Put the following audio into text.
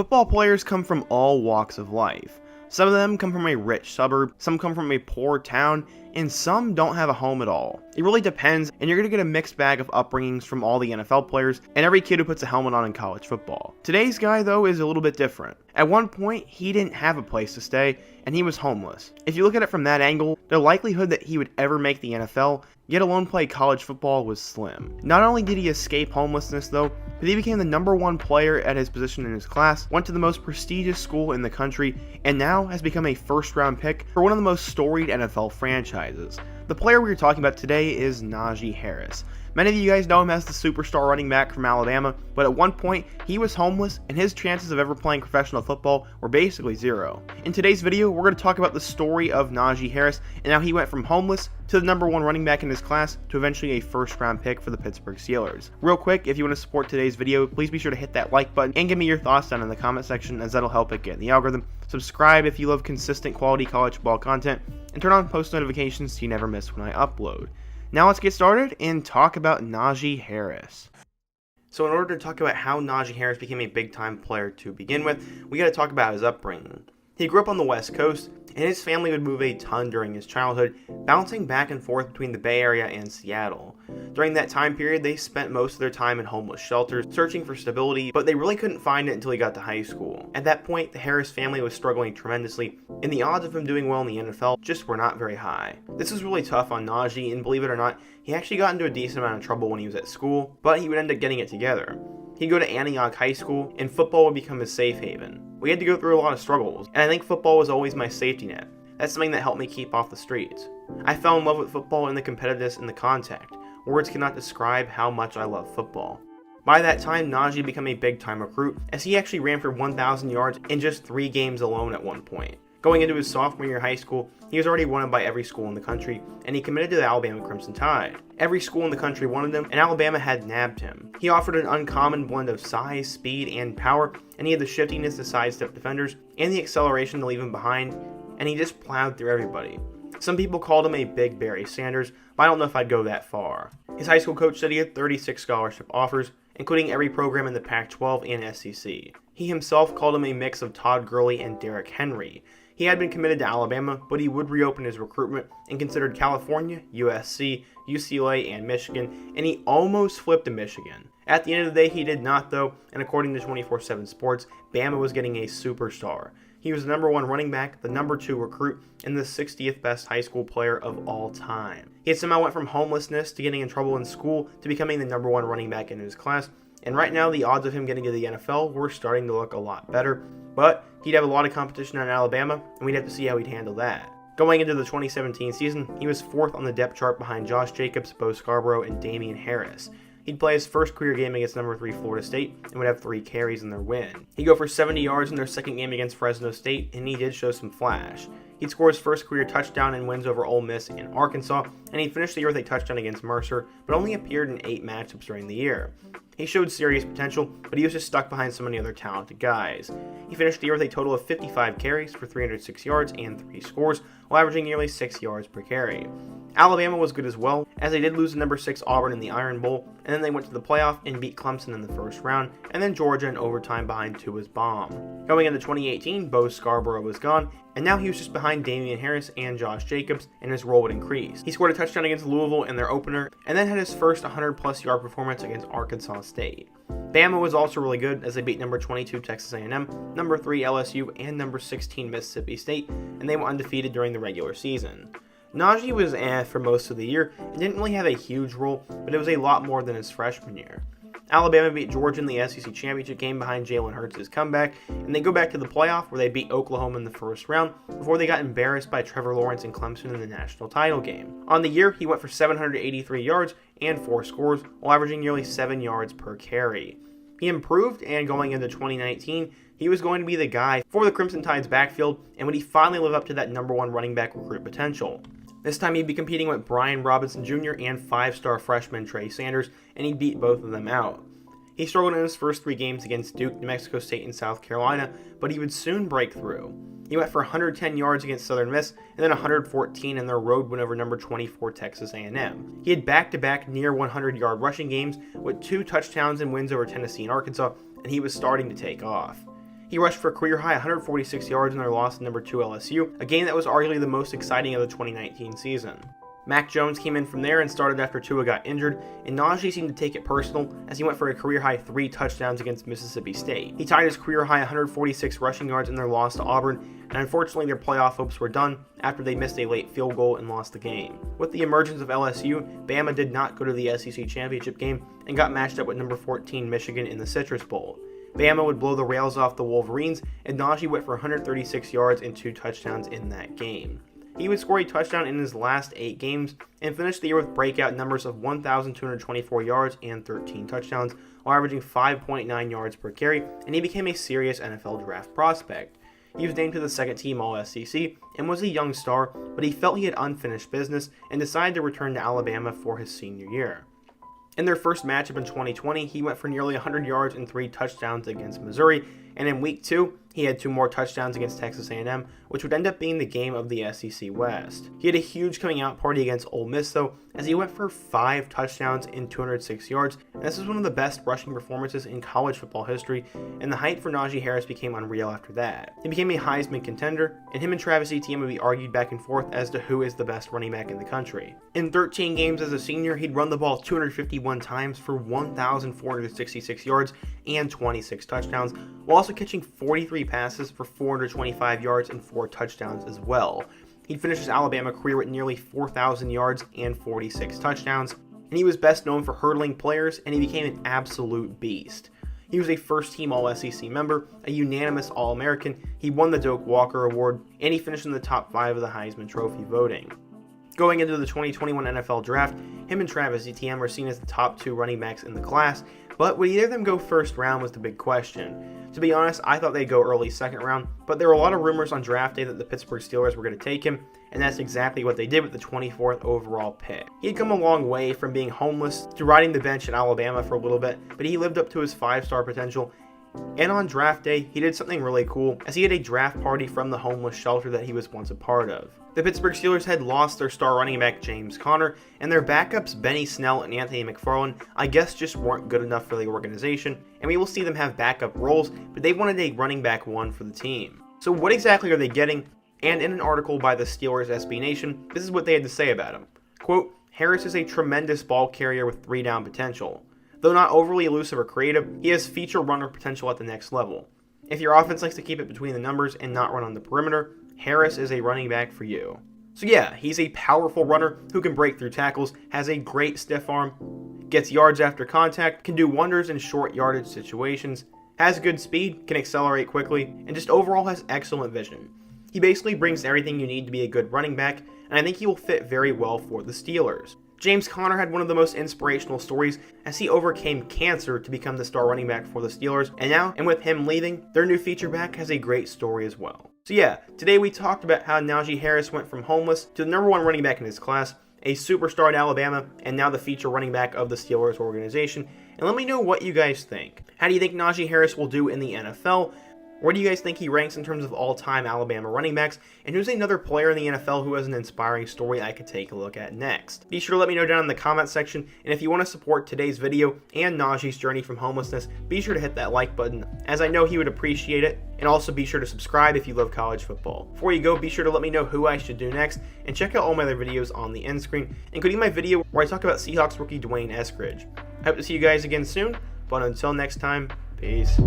Football players come from all walks of life. Some of them come from a rich suburb, some come from a poor town, and some don't have a home at all. It really depends, and you're going to get a mixed bag of upbringings from all the NFL players and every kid who puts a helmet on in college football. Today's guy, though, is a little bit different. At one point, he didn't have a place to stay, and he was homeless. If you look at it from that angle, the likelihood that he would ever make the NFL, yet alone play college football, was slim. Not only did he escape homelessness, though, but he became the #1 player at his position in his class, went to the most prestigious school in the country, and now has become a first-round pick for one of the most storied NFL franchises. The player we are talking about today is Najee Harris. Many of you guys know him as the superstar running back from Alabama, but at one point, he was homeless and his chances of ever playing professional football were basically zero. In today's video, we're going to talk about the story of Najee Harris and how he went from homeless to the #1 running back in his class to eventually a first-round pick for the Pittsburgh Steelers. Real quick, if you want to support today's video, please be sure to hit that like button and give me your thoughts down in the comment section, as that'll help it get in the algorithm. Subscribe if you love consistent quality college football content, and turn on post notifications so you never miss when I upload. Now let's get started and talk about Najee Harris. So in order to talk about how Najee Harris became a big-time player to begin with, we got to talk about his upbringing. He grew up on the West Coast, and his family would move a ton during his childhood, bouncing back and forth between the Bay Area and Seattle. During that time period, they spent most of their time in homeless shelters, searching for stability, but they really couldn't find it until he got to high school. At that point, the Harris family was struggling tremendously, and the odds of him doing well in the NFL just were not very high. This was really tough on Najee, and believe it or not, he actually got into a decent amount of trouble when he was at school, but he would end up getting it together. He'd go to Antioch High School, and football would become his safe haven. We had to go through a lot of struggles, and I think football was always my safety net. That's something that helped me keep off the streets. I fell in love with football and the competitiveness and the contact. Words cannot describe how much I love football. By that time, Najee became a big-time recruit, as he actually ran for 1,000 yards in just 3 games alone at one point. Going into his sophomore year of high school, he was already wanted by every school in the country, and he committed to the Alabama Crimson Tide. Every school in the country wanted him, and Alabama had nabbed him. He offered an uncommon blend of size, speed, and power, and he had the shiftiness to sidestep defenders, and the acceleration to leave him behind, and he just plowed through everybody. Some people called him a Big Barry Sanders, but I don't know if I'd go that far. His high school coach said he had 36 scholarship offers, including every program in the Pac-12 and SEC. He himself called him a mix of Todd Gurley and Derrick Henry. He had been committed to Alabama, but he would reopen his recruitment and considered California, USC, UCLA, and Michigan, and he almost flipped to Michigan. At the end of the day, he did not, though, and according to 24/7 Sports, Bama was getting a superstar. He was the #1 running back, the #2 recruit, and the 60th best high school player of all time. He had somehow went from homelessness to getting in trouble in school to becoming the #1 running back in his class, and right now the odds of him getting to the NFL were starting to look a lot better, but he'd have a lot of competition on Alabama, and we'd have to see how he'd handle that. Going into the 2017 season, he was 4th on the depth chart behind Josh Jacobs, Bo Scarborough, and Damian Harris. He'd play his first career game against #3 Florida State and would have 3 carries in their win. He'd go for 70 yards in their second game against Fresno State, and he did show some flash. He'd score his first career touchdown in wins over Ole Miss and Arkansas, and he'd finished the year with a touchdown against Mercer, but only appeared in 8 matchups during the year. He showed serious potential, but he was just stuck behind so many other talented guys. He finished the year with a total of 55 carries for 306 yards and 3 scores, while averaging nearly 6 yards per carry. Alabama was good as well, as they did lose to #6 Auburn in the Iron Bowl, and then they went to the playoff and beat Clemson in the first round, and then Georgia in overtime behind Tua's bomb. Going into 2018, Bo Scarborough was gone, and now he was just behind Damian Harris and Josh Jacobs, and his role would increase. He scored a touchdown against Louisville in their opener, and then had his first 100-plus yard performance against Arkansas State. Bama was also really good, as they beat #22 Texas A&M, #3 LSU, and #16 Mississippi State, and they were undefeated during the regular season. Najee was for most of the year and didn't really have a huge role, but it was a lot more than his freshman year. Alabama beat Georgia in the SEC championship game behind Jalen Hurts' comeback, and they go back to the playoff where they beat Oklahoma in the first round before they got embarrassed by Trevor Lawrence and Clemson in the national title game. On the year, he went for 783 yards and 4 scores, while averaging nearly 7 yards per carry. He improved, and going into 2019, he was going to be the guy for the Crimson Tide's backfield, and would he finally live up to that #1 running back recruit potential? This time he'd be competing with Brian Robinson Jr. and 5-star freshman Trey Sanders, and he beat both of them out. He struggled in his first 3 games against Duke, New Mexico State, and South Carolina, but he would soon break through. He went for 110 yards against Southern Miss, and then 114 in their road win over #24 Texas A&M. He had back-to-back near 100-yard rushing games with 2 touchdowns and wins over Tennessee and Arkansas, and he was starting to take off. He rushed for a career-high 146 yards in their loss to number 2 LSU, a game that was arguably the most exciting of the 2019 season. Mac Jones came in from there and started after Tua got injured, and Najee seemed to take it personal as he went for a career-high 3 touchdowns against Mississippi State. He tied his career-high 146 rushing yards in their loss to Auburn, and unfortunately their playoff hopes were done after they missed a late field goal and lost the game. With the emergence of LSU, Bama did not go to the SEC championship game and got matched up with number 14 Michigan in the Citrus Bowl. Bama would blow the rails off the Wolverines, and Najee went for 136 yards and 2 touchdowns in that game. He would score a touchdown in his last 8 games and finished the year with breakout numbers of 1,224 yards and 13 touchdowns, while averaging 5.9 yards per carry, and he became a serious NFL draft prospect. He was named to the second team All-SEC and was a young star, but he felt he had unfinished business and decided to return to Alabama for his senior year. In their first matchup in 2020, he went for nearly 100 yards and 3 touchdowns against Missouri, and in Week 2, he had 2 more touchdowns against Texas A&M, which would end up being the game of the SEC West. He had a huge coming out party against Ole Miss though, as he went for 5 touchdowns and 206 yards, and this is one of the best rushing performances in college football history, and the hype for Najee Harris became unreal after that. He became a Heisman contender, and him and Travis Etienne would be argued back and forth as to who is the best running back in the country. In 13 games as a senior, he'd run the ball 251 times for 1,466 yards and 26 touchdowns, while also catching 43 passes for 425 yards and 4 touchdowns as well. He'd finished his Alabama career with nearly 4,000 yards and 46 touchdowns, and he was best known for hurdling players, and he became an absolute beast. He was a first-team All-SEC member, a unanimous All-American, he won the Doak Walker Award, and he finished in the top 5 of the Heisman Trophy voting. Going into the 2021 NFL Draft, him and Travis Etienne were seen as the top 2 running backs in the class, but would either of them go first round was the big question. To be honest, I thought they'd go early second round, but there were a lot of rumors on draft day that the Pittsburgh Steelers were going to take him, and that's exactly what they did with the 24th overall pick. He had come a long way from being homeless to riding the bench in Alabama for a little bit, but he lived up to his 5-star potential. And on draft day, he did something really cool, as he had a draft party from the homeless shelter that he was once a part of. The Pittsburgh Steelers had lost their star running back James Conner, and their backups Benny Snell and Anthony McFarland I guess just weren't good enough for the organization, and we will see them have backup roles, but they wanted a running back 1 for the team. So what exactly are they getting? And in an article by the Steelers SB Nation, this is what they had to say about him. Quote, Harris is a tremendous ball carrier with 3-down potential. Though not overly elusive or creative, he has feature runner potential at the next level. If your offense likes to keep it between the numbers and not run on the perimeter, Harris is a running back for you. So yeah, he's a powerful runner who can break through tackles, has a great stiff arm, gets yards after contact, can do wonders in short yardage situations, has good speed, can accelerate quickly, and just overall has excellent vision. He basically brings everything you need to be a good running back, and I think he will fit very well for the Steelers. James Conner had one of the most inspirational stories as he overcame cancer to become the star running back for the Steelers, and with him leaving, their new feature back has a great story as well. So yeah, today we talked about how Najee Harris went from homeless to the number 1 running back in his class, a superstar at Alabama, and now the feature running back of the Steelers organization, and let me know what you guys think. How do you think Najee Harris will do in the NFL? Where do you guys think he ranks in terms of all-time Alabama running backs? And who's another player in the NFL who has an inspiring story I could take a look at next? Be sure to let me know down in the comment section, and if you want to support today's video and Najee's journey from homelessness, be sure to hit that like button, as I know he would appreciate it, and also be sure to subscribe if you love college football. Before you go, be sure to let me know who I should do next, and check out all my other videos on the end screen, including my video where I talk about Seahawks rookie Dwayne Eskridge. I hope to see you guys again soon, but until next time, peace.